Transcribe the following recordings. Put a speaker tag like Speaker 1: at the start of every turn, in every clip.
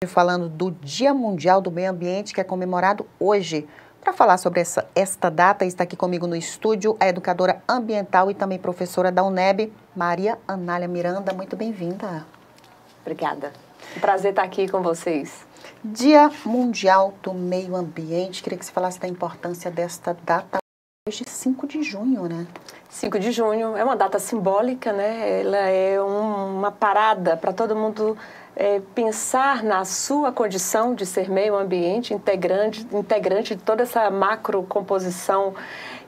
Speaker 1: Falando do Dia Mundial do Meio Ambiente, que é comemorado hoje. Para falar sobre esta data, está aqui comigo no estúdio a educadora ambiental e também professora da UNEB, Maria Anália Miranda. Muito bem-vinda.
Speaker 2: Obrigada. Um prazer estar aqui com vocês.
Speaker 1: Dia Mundial do Meio Ambiente. Queria que você falasse da importância desta data hoje, 5 de junho, né?
Speaker 2: 5 de junho é uma data simbólica, né? Ela é uma parada para todo mundo pensar na sua condição de ser meio ambiente, integrante de toda essa macrocomposição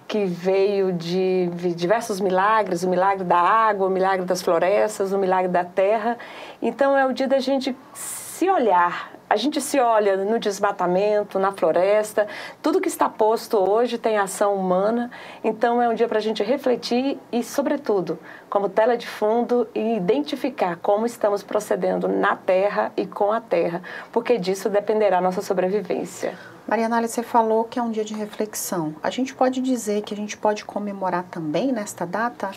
Speaker 2: que veio de diversos milagres, o milagre da água, o milagre das florestas, o milagre da terra. Então é o dia da gente se olhar. A gente se olha no desmatamento, na floresta, tudo que está posto hoje tem ação humana, então é um dia para a gente refletir e, sobretudo, como tela de fundo, identificar como estamos procedendo na terra e com a terra, porque disso dependerá a nossa sobrevivência.
Speaker 1: Maria Anália, você falou que é um dia de reflexão. A gente pode dizer que a gente pode comemorar também nesta data?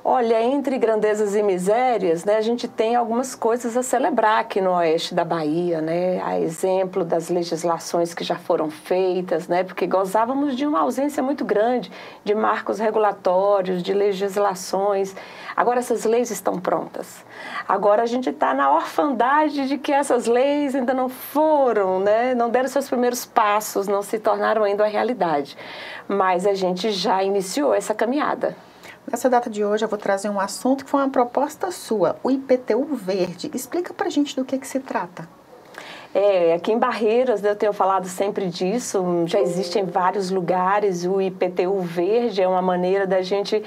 Speaker 2: Olha, entre grandezas e misérias, né, a gente tem algumas coisas a celebrar aqui no oeste da Bahia, né, a exemplo das legislações que já foram feitas, né, porque gozávamos de uma ausência muito grande de marcos regulatórios, de legislações. Agora essas leis estão prontas. Agora a gente está na orfandade de que essas leis ainda não foram, né, não deram seus primeiros passos, não se tornaram ainda uma realidade. Mas a gente já iniciou essa caminhada.
Speaker 1: Nessa data de hoje eu vou trazer um assunto que foi uma proposta sua, o IPTU verde. Explica pra gente do que se trata.
Speaker 2: Aqui em Barreiras, eu tenho falado sempre disso, já existe em vários lugares, o IPTU verde é uma maneira da gente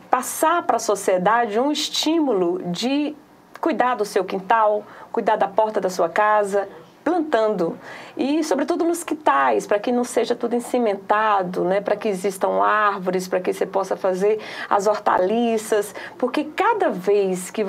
Speaker 2: passar para a sociedade um estímulo de cuidar do seu quintal, cuidar da porta da sua casa, plantando e, sobretudo, nos quintais, para que não seja tudo encimentado, né? Para que existam árvores, para que você possa fazer as hortaliças, porque cada vez que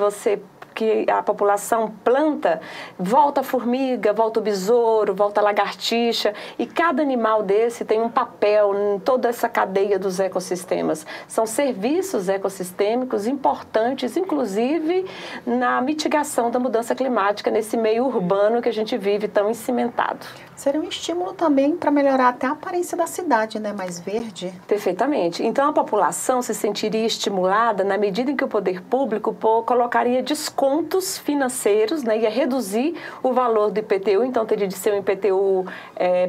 Speaker 2: a população planta, volta a formiga, volta o besouro, volta a lagartixa, e cada animal desse tem um papel em toda essa cadeia dos ecossistemas. São serviços ecossistêmicos importantes, inclusive na mitigação da mudança climática nesse meio urbano que a gente vive tão encimentado.
Speaker 1: Seria um estímulo também para melhorar até a aparência da cidade, né? Mais verde.
Speaker 2: Perfeitamente. Então a população se sentiria estimulada na medida em que o poder público colocaria descontos financeiros, né? Ia reduzir o valor do IPTU, então teria de ser um IPTU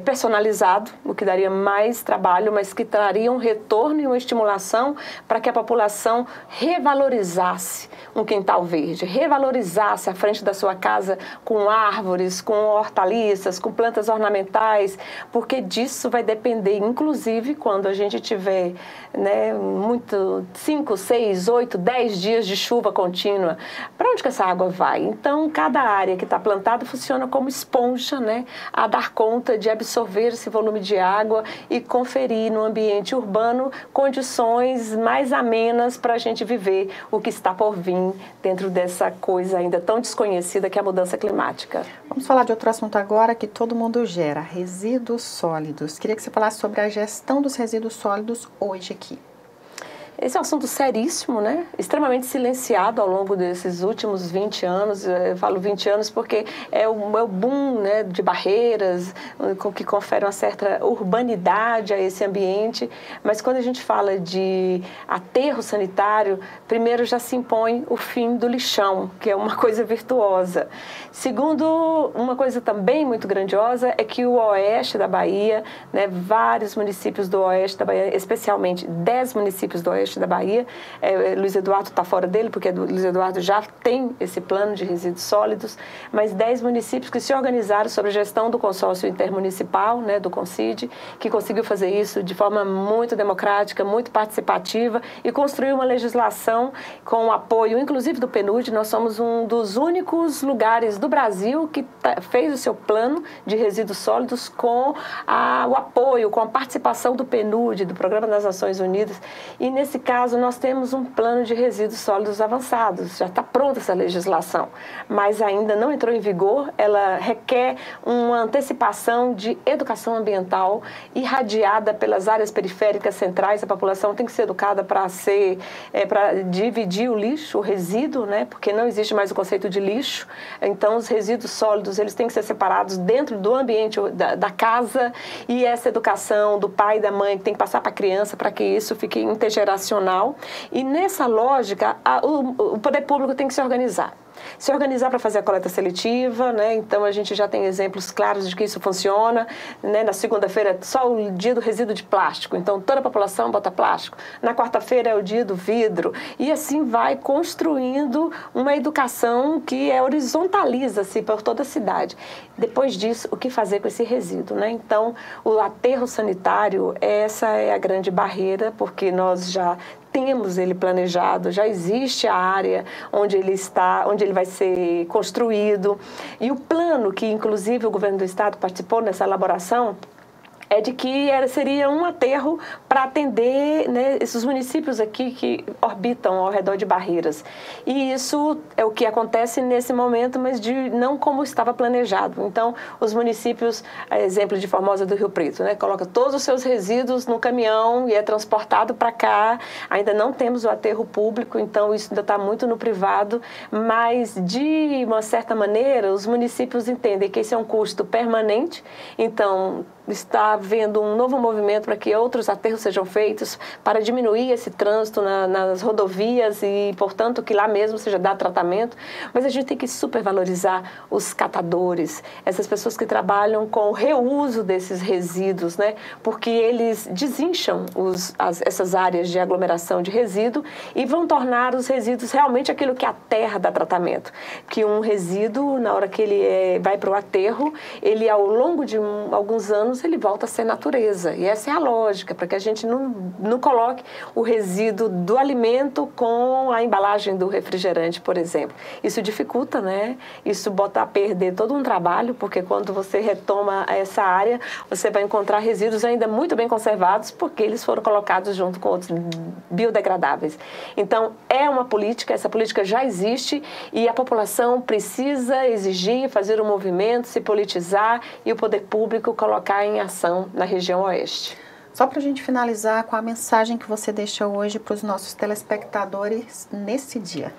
Speaker 2: personalizado, o que daria mais trabalho, mas que traria um retorno e uma estimulação para que a população revalorizasse um quintal verde, revalorizasse a frente da sua casa com árvores, com hortaliças, com plantas ornamentais, porque disso vai depender, inclusive, quando a gente tiver, né, 5, 6, 8, 10 dias de chuva contínua, para onde que essa água vai? Então, cada área que está plantada funciona como esponja, né, a dar conta de absorver esse volume de água e conferir no ambiente urbano condições mais amenas para a gente viver o que está por vir dentro dessa coisa ainda tão desconhecida que é a mudança climática.
Speaker 1: Vamos falar de outro assunto agora que todo mundo gera, resíduos sólidos. Queria que você falasse sobre a gestão dos resíduos sólidos hoje aqui.
Speaker 2: Esse é um assunto seríssimo, né? Extremamente silenciado ao longo desses últimos 20 anos. Eu falo 20 anos porque é o boom, né, de Barreiras, que confere uma certa urbanidade a esse ambiente. Mas quando a gente fala de aterro sanitário, primeiro já se impõe o fim do lixão, que é uma coisa virtuosa. Segundo, uma coisa também muito grandiosa é que o oeste da Bahia, né, vários municípios do oeste da Bahia, especialmente 10 municípios do oeste da Bahia, Luiz Eduardo está fora dele, porque Luiz Eduardo já tem esse plano de resíduos sólidos, mas 10 municípios que se organizaram sobre a gestão do consórcio intermunicipal, né, do CONCID, que conseguiu fazer isso de forma muito democrática, muito participativa e construiu uma legislação com o apoio, inclusive do PNUD. Nós somos um dos únicos lugares do Brasil que fez o seu plano de resíduos sólidos com o apoio, com a participação do PNUD, do Programa das Nações Unidas, e nesse nesse caso, nós temos um plano de resíduos sólidos avançados, já está pronta essa legislação, mas ainda não entrou em vigor. Ela requer uma antecipação de educação ambiental irradiada pelas áreas periféricas centrais. A população tem que ser educada para dividir o lixo, o resíduo, né? Porque não existe mais o conceito de lixo. Então, os resíduos sólidos, eles têm que ser separados dentro do ambiente da casa, e essa educação do pai e da mãe tem que passar para a criança para que isso fique intergeracional. E nessa lógica, o poder público tem que se organizar para fazer a coleta seletiva, né? Então a gente já tem exemplos claros de que isso funciona, né? Na segunda-feira só o dia do resíduo de plástico, então toda a população bota plástico. Na quarta-feira é o dia do vidro, e assim vai construindo uma educação que horizontaliza-se por toda a cidade. Depois disso, o que fazer com esse resíduo, né? Então o aterro sanitário, essa é a grande barreira, porque nós já temos ele planejado, já existe a área onde ele está, onde ele vai ser construído. E o plano que, inclusive, o governo do estado participou nessa elaboração é de que seria um aterro para atender, né, esses municípios aqui que orbitam ao redor de Barreiras. E isso é o que acontece nesse momento, mas não como estava planejado. Então, os municípios, exemplo de Formosa do Rio Preto, né, coloca todos os seus resíduos no caminhão e é transportado para cá. Ainda não temos o aterro público, então isso ainda está muito no privado, mas de uma certa maneira os municípios entendem que esse é um custo permanente, então está havendo um novo movimento para que outros aterros sejam feitos para diminuir esse trânsito nas rodovias e, portanto, que lá mesmo seja dado tratamento. Mas a gente tem que supervalorizar os catadores, essas pessoas que trabalham com o reuso desses resíduos, né? Porque eles desincham essas áreas de aglomeração de resíduo e vão tornar os resíduos realmente aquilo que a terra dá tratamento. Que um resíduo, na hora que ele vai para o aterro, ele, ao longo de alguns anos, ele volta a ser natureza. E essa é a lógica, para que a gente não coloque o resíduo do alimento com a embalagem do refrigerante, por exemplo. Isso dificulta, né? Isso bota a perder todo um trabalho, porque quando você retoma essa área, você vai encontrar resíduos ainda muito bem conservados, porque eles foram colocados junto com outros biodegradáveis. Então, é uma política, essa política já existe, e a população precisa exigir, fazer um movimento, se politizar, e o poder público colocar em ação na região oeste.
Speaker 1: Só para a gente finalizar, com a mensagem que você deixa hoje para os nossos telespectadores nesse dia.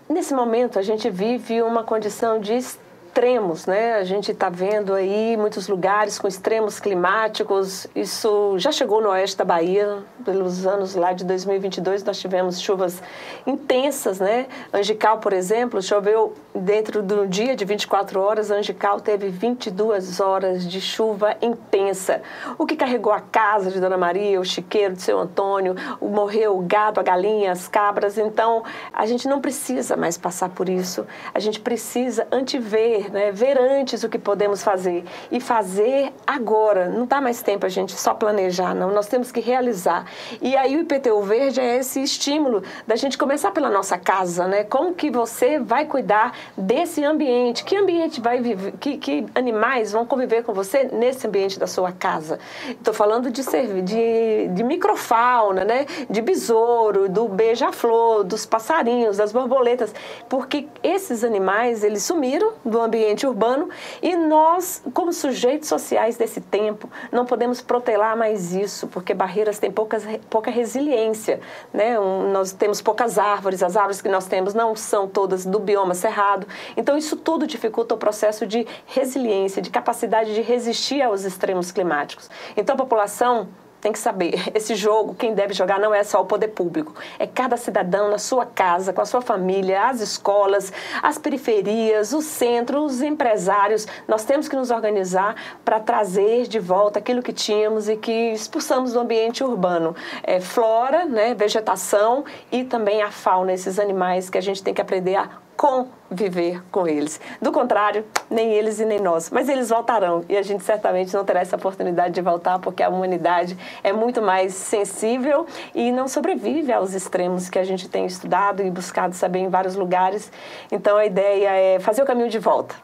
Speaker 2: Nesse momento, a gente vive uma condição de extremos, né? A gente está vendo aí muitos lugares com extremos climáticos. Isso já chegou no oeste da Bahia. Pelos anos lá de 2022, nós tivemos chuvas intensas, né? Angical, por exemplo, choveu dentro do dia de 24 horas. Angical teve 22 horas de chuva intensa, o que carregou a casa de Dona Maria, o chiqueiro de Seu Antônio, morreu o gado, a galinha, as cabras. Então, a gente não precisa mais passar por isso. A gente precisa antever, né? Ver antes o que podemos fazer e fazer agora. Não dá mais tempo a gente só planejar, não. Nós temos que realizar. E aí o IPTU Verde é esse estímulo da gente começar pela nossa casa, né? Como que você vai cuidar desse ambiente? Que ambiente vai viver? Que animais vão conviver com você nesse ambiente da sua casa? Estou falando de microfauna, né? De besouro, do beija-flor, dos passarinhos, das borboletas, porque esses animais, eles sumiram do ambiente urbano e nós, como sujeitos sociais desse tempo, não podemos protelar mais isso, porque Barreiras tem pouca resiliência, né? Nós temos poucas árvores, as árvores que nós temos não são todas do bioma cerrado, então isso tudo dificulta o processo de resiliência, de capacidade de resistir aos extremos climáticos. Então a população tem que saber, esse jogo, quem deve jogar não é só o poder público, é cada cidadão na sua casa, com a sua família, as escolas, as periferias, os centros, os empresários. Nós temos que nos organizar para trazer de volta aquilo que tínhamos e que expulsamos do ambiente urbano. Flora, né, vegetação e também a fauna, esses animais que a gente tem que aprender a conviver com eles. Do contrário, nem eles e nem nós. Mas eles voltarão e a gente certamente não terá essa oportunidade de voltar porque a humanidade é muito mais sensível e não sobrevive aos extremos que a gente tem estudado e buscado saber em vários lugares. Então a ideia é fazer o caminho de volta.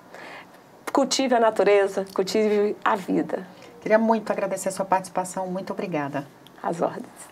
Speaker 2: Cultive a natureza, cultive a vida.
Speaker 1: Queria muito agradecer a sua participação. Muito obrigada.
Speaker 2: Às ordens.